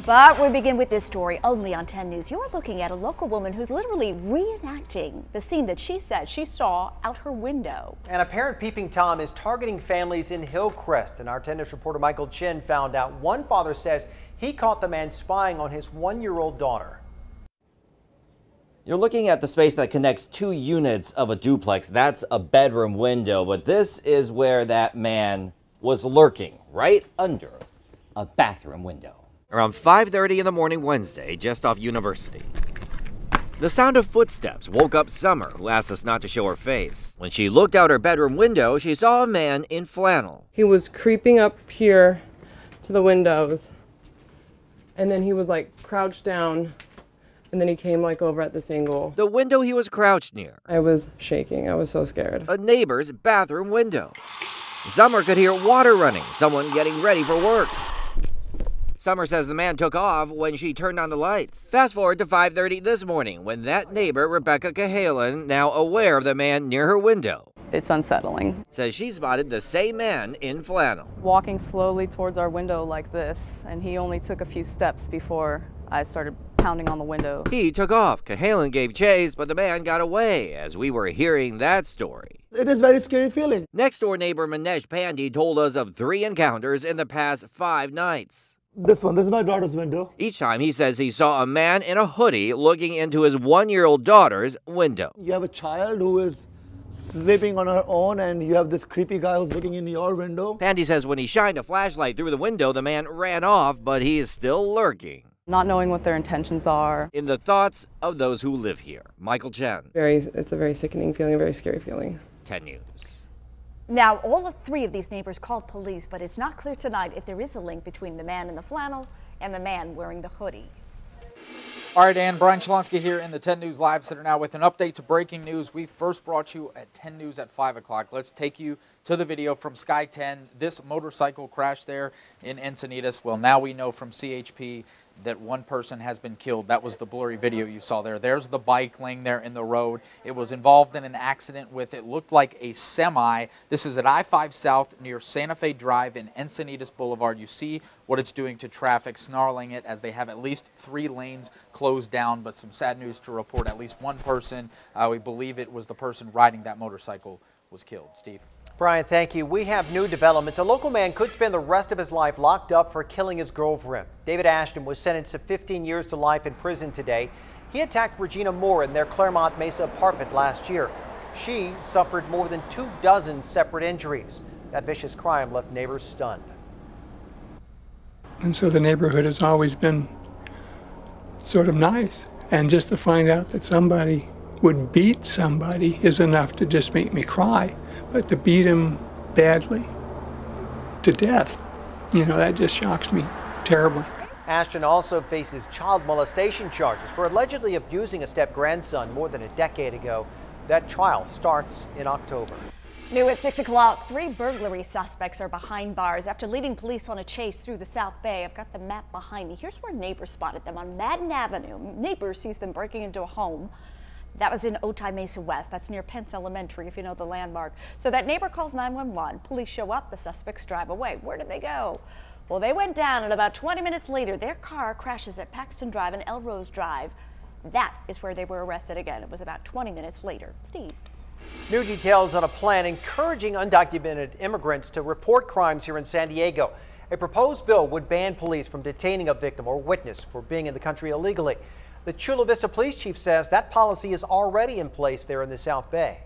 But we begin with this story only on 10 News. You're looking at a local woman who's literally reenacting the scene that she said she saw out her window. And a parent Peeping Tom is targeting families in Hillcrest. And our 10 News reporter Michael Chin found out one father says he caught the man spying on his 1-year-old daughter. You're looking at the space that connects 2 units of a duplex. That's a bedroom window, but this is where that man was lurking, right under a bathroom window. Around 5:30 in the morning Wednesday, just off University. The sound of footsteps woke up Summer, who asked us not to show her face. When she looked out her bedroom window, she saw a man in flannel. He was creeping up here to the windows, and then he was like crouched down, and then he came like over at this angle. The window he was crouched near. I was shaking. I was so scared. A neighbor's bathroom window. Summer could hear water running, someone getting ready for work. Summer says the man took off when she turned on the lights. Fast forward to 5:30 this morning when that neighbor, Rebecca Cahalan, now aware of the man near her window, it's unsettling. says she spotted the same man in flannel. Walking slowly towards our window like this, and he only took a few steps before I started pounding on the window. He took off. Cahalan gave chase, but the man got away as we were hearing that story. It is very scary feeling. Next door neighbor Manesh Pandey told us of 3 encounters in the past 5 nights. This is my daughter's window. Each time he says he saw a man in a hoodie looking into his 1-year-old daughter's window. You have a child who is sleeping on her own, and you have this creepy guy who's looking in your window. Pandy says when he shined a flashlight through the window, the man ran off, but he is still lurking. Not knowing what their intentions are. In the thoughts of those who live here. Michael Chen. It's a very sickening feeling, a very scary feeling. 10 News. Now, all 3 of these neighbors called police, but it's not clear tonight if there is a link between the man in the flannel and the man wearing the hoodie. All right, Ann, Brian Chalonsky here in the 10 News Live Center now with an update to breaking news. We first brought you at 10 News at 5 o'clock. Let's take you to the video from Sky 10. This motorcycle crash there in Encinitas. Well, now we know from CHP that 1 person has been killed. That was the blurry video you saw there. There's the bike laying there in the road. It was involved in an accident with, it looked like a semi. This is at I-5 South near Santa Fe Drive in Encinitas Boulevard. You see what it's doing to traffic, snarling it as they have at least 3 lanes closed down, but some sad news to report. At least 1 person, we believe it was the person riding that motorcycle, was killed. Steve. Brian, thank you. We have new developments. A local man could spend the rest of his life locked up for killing his girlfriend. David Ashton was sentenced to 15 years to life in prison today. He attacked Regina Moore in their Claremont Mesa apartment last year. She suffered more than 24 separate injuries. That vicious crime left neighbors stunned. And so the neighborhood has always been sort of nice. And just to find out that somebody would beat somebody is enough to just make me cry. But to beat him badly, to death, that just shocks me terribly. Ashton also faces child molestation charges for allegedly abusing a step-grandson more than a decade ago. That trial starts in October. New at 6 o'clock, 3 burglary suspects are behind bars after leading police on a chase through the South Bay. I've got the map behind me. Here's where neighbors spotted them on Madden Avenue. Neighbors sees them breaking into a home. That was in Otay Mesa West. That's near Pence Elementary, if you know the landmark. So that neighbor calls 911. Police show up. The suspects drive away. Where did they go? Well, they went down, and about 20 minutes later, their car crashes at Paxton Drive and Elrose Drive. That is where they were arrested again. It was about 20 minutes later. Steve. New details on a plan encouraging undocumented immigrants to report crimes here in San Diego. A proposed bill would ban police from detaining a victim or witness for being in the country illegally. The Chula Vista police chief says that policy is already in place there in the South Bay.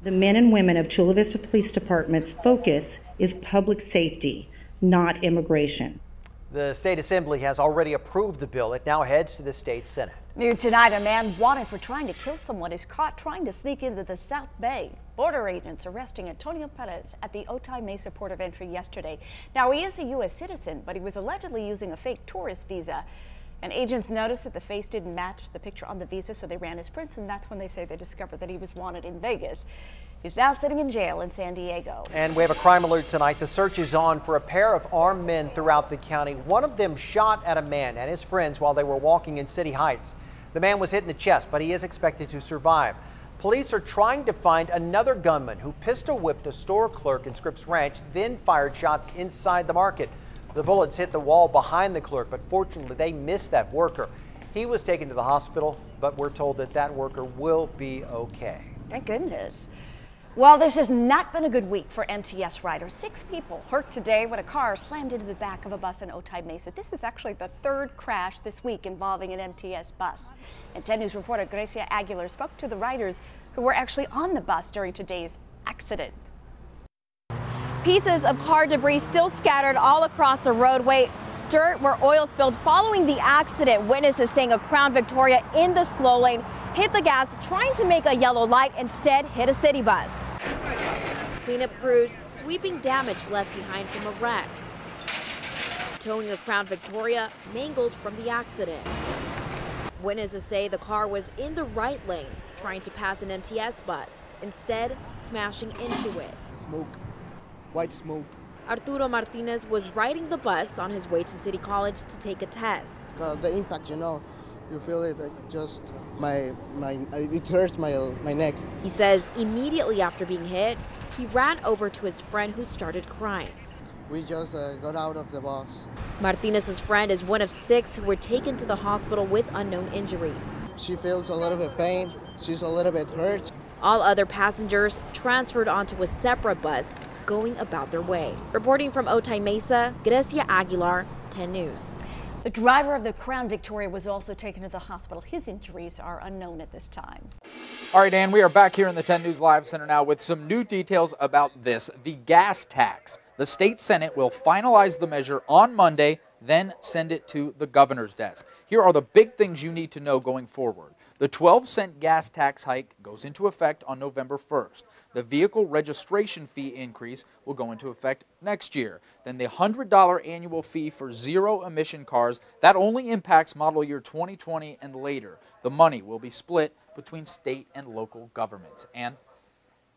The men and women of Chula Vista Police Department's focus is public safety, not immigration. The state assembly has already approved the bill. It now heads to the state senate. New tonight, a man wanted for trying to kill someone is caught trying to sneak into the South Bay. Border agents arresting Antonio Perez at the Otay Mesa port of entry yesterday. Now, he is a U.S. citizen, but he was allegedly using a fake tourist visa. And agents noticed that the face didn't match the picture on the visa, so they ran his prints, and that's when they say they discovered that he was wanted in Vegas. He's now sitting in jail in San Diego. And we have a crime alert tonight. The search is on for a pair of armed men throughout the county. One of them shot at a man and his friends while they were walking in City Heights. The man was hit in the chest, but he is expected to survive. Police are trying to find another gunman who pistol whipped a store clerk in Scripps Ranch, then fired shots inside the market. The bullets hit the wall behind the clerk, but fortunately they missed that worker. He was taken to the hospital, but we're told that that worker will be okay. Thank goodness. Well, this has not been a good week for MTS riders. 6 people hurt today when a car slammed into the back of a bus in Otay Mesa. This is actually the 3rd crash this week involving an MTS bus. And 10 News reporter Grecia Aguilar spoke to the riders who were actually on the bus during today's accident. Pieces of car debris still scattered all across the roadway. Dirt where oil spilled following the accident. Witnesses saying a Crown Victoria in the slow lane hit the gas trying to make a yellow light, instead hit a city bus. Cleanup crews sweeping damage left behind from a wreck. Towing a Crown Victoria mangled from the accident. Witnesses say the car was in the right lane trying to pass an MTS bus, instead smashing into it. Smoke, white smoke. Arturo Martinez was riding the bus on his way to City College to take a test. The impact, you feel it, like just it hurts my neck. He says immediately after being hit, he ran over to his friend who started crying. We just got out of the bus. Martinez's friend is one of 6 who were taken to the hospital with unknown injuries. She feels a little bit pain. She's a little bit hurt. All other passengers transferred onto a separate bus, going about their way. Reporting from Otay Mesa, Grecia Aguilar, 10 News. The driver of the Crown Victoria was also taken to the hospital. His injuries are unknown at this time. All right, Ann, we are back here in the 10 News Live Center now with some new details about this, the gas tax. The state Senate will finalize the measure on Monday, then send it to the governor's desk. Here are the big things you need to know going forward. The 12-cent gas tax hike goes into effect on November 1st. The vehicle registration fee increase will go into effect next year. Then the $100 annual fee for zero-emission cars, that only impacts model year 2020 and later. The money will be split between state and local governments. And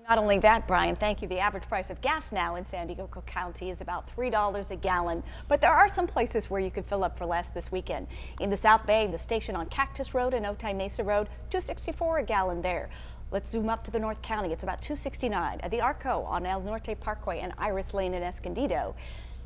not only that, Brian, thank you. The average price of gas now in San Diego County is about $3 a gallon. But there are some places where you could fill up for less this weekend. In the South Bay, the station on Cactus Road and Otay Mesa Road, $2.64 a gallon there. Let's zoom up to the North County. It's about $2.69 at the Arco on El Norte Parkway and Iris Lane in Escondido.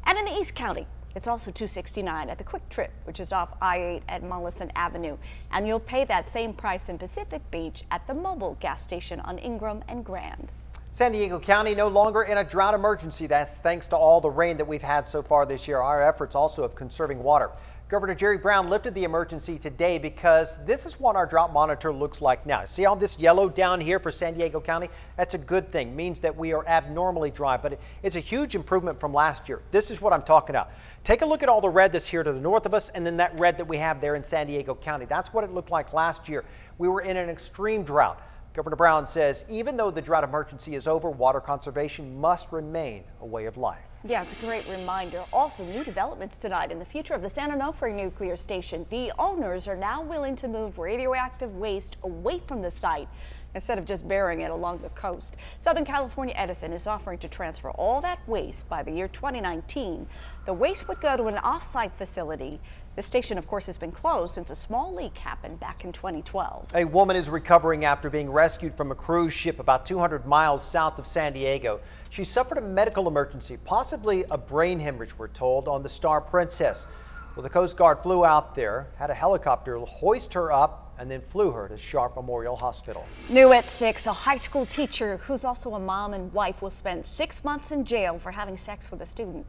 And in the East County, it's also $2.69 at the Quick Trip, which is off I-8 at Mollison Avenue. And you'll pay that same price in Pacific Beach at the Mobile gas station on Ingram and Grand. San Diego County no longer in a drought emergency. That's thanks to all the rain that we've had so far this year. Our efforts also of conserving water. Governor Jerry Brown lifted the emergency today because this is what our drought monitor looks like now. See all this yellow down here for San Diego County? That's a good thing. Means that we are abnormally dry, but it's a huge improvement from last year. This is what I'm talking about. Take a look at all the red that's here to the north of us and then that red that we have there in San Diego County. That's what it looked like last year. We were in an extreme drought. Governor Brown says even though the drought emergency is over, water conservation must remain a way of life. Yeah, it's a great reminder. Also, new developments tonight in the future of the San Onofre nuclear station. The owners are now willing to move radioactive waste away from the site instead of just burying it along the coast. Southern California Edison is offering to transfer all that waste by the year 2019. The waste would go to an off-site facility. The station, of course, has been closed since a small leak happened back in 2012. A woman is recovering after being rescued from a cruise ship about 200 miles south of San Diego. She suffered a medical emergency, possibly a brain hemorrhage, we're told, on the Star Princess. Well, the Coast Guard flew out there, had a helicopter hoist her up, and then flew her to Sharp Memorial Hospital. New at 6, a high school teacher who's also a mom and wife will spend 6 months in jail for having sex with a student.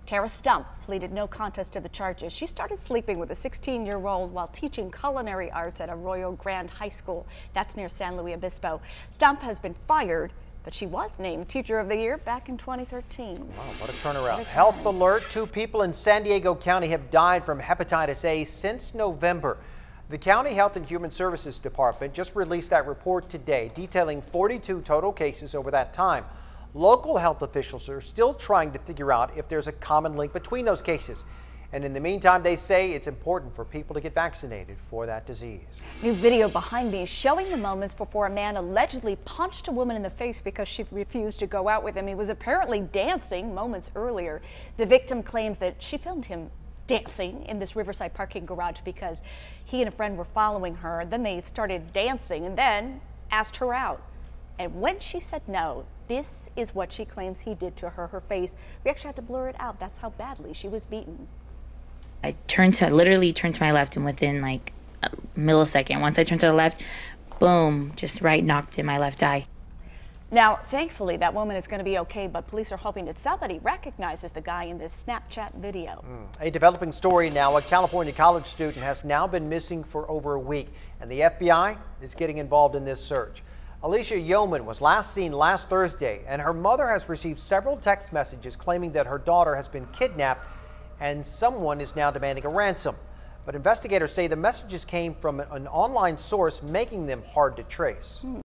Tara Stump pleaded no contest to the charges. She started sleeping with a 16-year-old while teaching culinary arts at Arroyo Grande High School. That's near San Luis Obispo. Stump has been fired, but she was named Teacher of the Year back in 2013. Wow, what a turnaround. Health alert, 2 people in San Diego County have died from hepatitis A since November. The County Health and Human Services Department just released that report today, detailing 42 total cases over that time. Local health officials are still trying to figure out if there's a common link between those cases. And in the meantime, they say it's important for people to get vaccinated for that disease. New video behind me showing the moments before a man allegedly punched a woman in the face because she refused to go out with him. He was apparently dancing moments earlier. The victim claims that she filmed him dancing in this Riverside parking garage because he and a friend were following her. Then they started dancing and then asked her out. And when she said no, This is what she claims he did to her. Her face, we actually had to blur it out. That's how badly she was beaten. I literally turned to my left, and within like a millisecond, once I turned to the left, boom, just right knocked in my left eye. Now, thankfully, that woman is going to be okay, but police are hoping that somebody recognizes the guy in this Snapchat video. A developing story now. A California college student has now been missing for over a week, and the FBI is getting involved in this search. Alicia Yeoman was last seen last Thursday, and her mother has received several text messages claiming that her daughter has been kidnapped, and someone is now demanding a ransom. But investigators say the messages came from an online source, making them hard to trace.